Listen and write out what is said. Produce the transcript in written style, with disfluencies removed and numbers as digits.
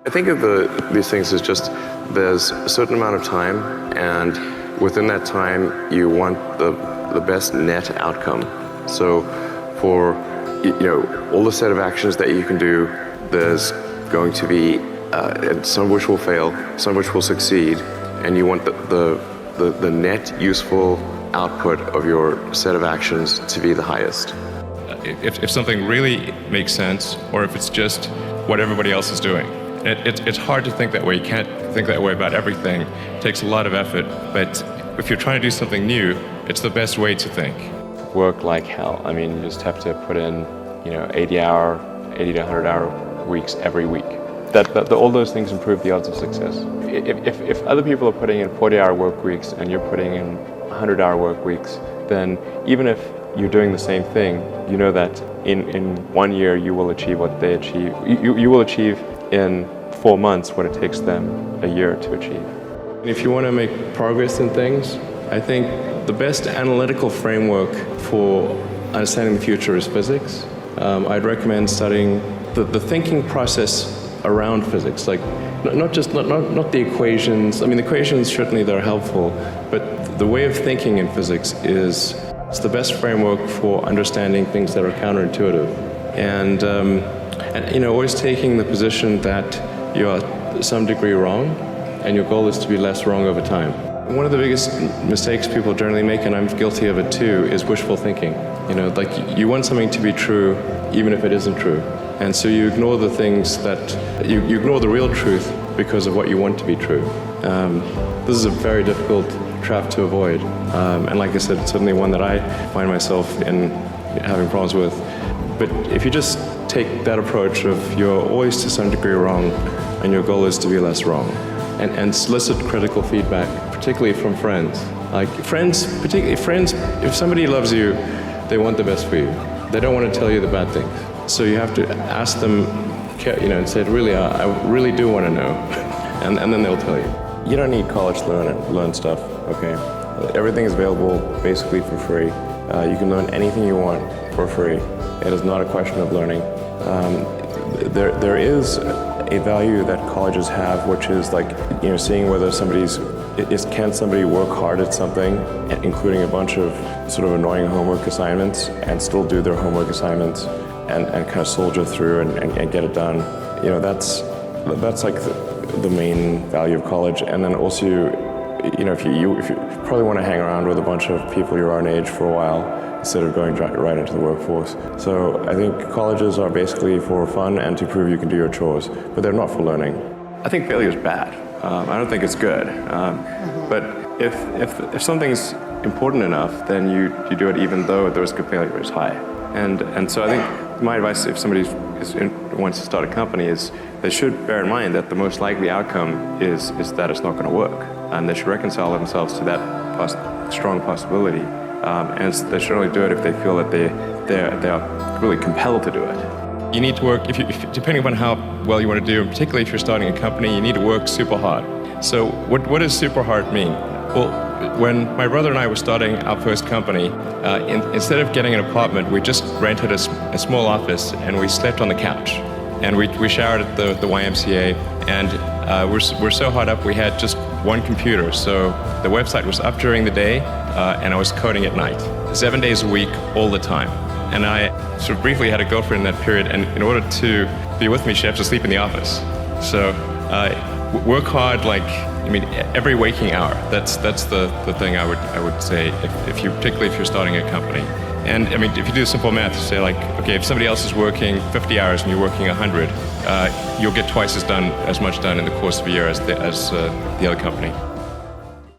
I think of these things as just there's a certain amount of time, and within that time you want the best net outcome. So for all the set of actions that you can do, there's going to be some of which will fail, some of which will succeed, and you want the net useful output of your set of actions to be the highest. If something really makes sense, or if it's just what everybody else is doing. It's hard to think that way. You can't think that way about everything. It takes a lot of effort, but if you're trying to do something new, it's the best way to think. Work like hell. I mean, you just have to put in 80 to 100 hour weeks every week. All those things improve the odds of success. If other people are putting in 40-hour work weeks and you're putting in 100-hour work weeks, then even if you're doing the same thing, you know that in 1 year you will achieve what they achieve. You will achieve in 4 months what it takes them a year to achieve. If you want to make progress in things, I think the best analytical framework for understanding the future is physics. I'd recommend studying the thinking process around physics, like not the equations. I mean, the equations certainly they're helpful, but the way of thinking in physics it's the best framework for understanding things that are counterintuitive, and always taking the position that you are to some degree wrong, and your goal is to be less wrong over time. One of the biggest mistakes people generally make, and I'm guilty of it too, is wishful thinking. Like you want something to be true even if it isn't true. And so you ignore the things that, you ignore the real truth because of what you want to be true. This is a very difficult trap to avoid. And like I said, it's certainly one that I find myself in having problems with. But if you just take that approach of you're always to some degree wrong and your goal is to be less wrong, and solicit critical feedback, particularly from friends. Like particularly friends, if somebody loves you, they want the best for you. They don't want to tell you the bad things. So you have to ask them, and say, really, I really do want to know, and then they'll tell you. You don't need college to learn stuff, okay? Everything is available basically for free. You can learn anything you want for free. It is not a question of learning. There is a value that colleges have, which is like, seeing whether can somebody work hard at something, including a bunch of sort of annoying homework assignments, and still do their homework assignments and kind of soldier through and get it done. That's like the main value of college. And then also, if you probably want to hang around with a bunch of people your own age for a while, instead of going right into the workforce. So I think colleges are basically for fun and to prove you can do your chores, but they're not for learning. I think failure is bad. I don't think it's good. But if something's important enough, then you do it even though the risk of failure is high. And so I think my advice, if somebody wants to start a company, is they should bear in mind that the most likely outcome is that it's not going to work, and they should reconcile themselves to that strong possibility. And they should only do it if they feel that they are really compelled to do it. You need to work, depending upon how well you want to do, and particularly if you're starting a company, you need to work super hard. So what does super hard mean? Well, when my brother and I were starting our first company, instead of getting an apartment, we just rented a small office and we slept on the couch. And we showered at the YMCA, and we're so hot up we had just one computer. So the website was up during the day, and I was coding at night, 7 days a week, all the time. And I sort of briefly had a girlfriend in that period, and in order to be with me, she had to sleep in the office. So work hard, every waking hour. That's the thing I would say, particularly if you're starting a company. And if you do simple math, you say okay, if somebody else is working 50 hours and you're working 100, you'll get twice as much done in the course of a year as the other company.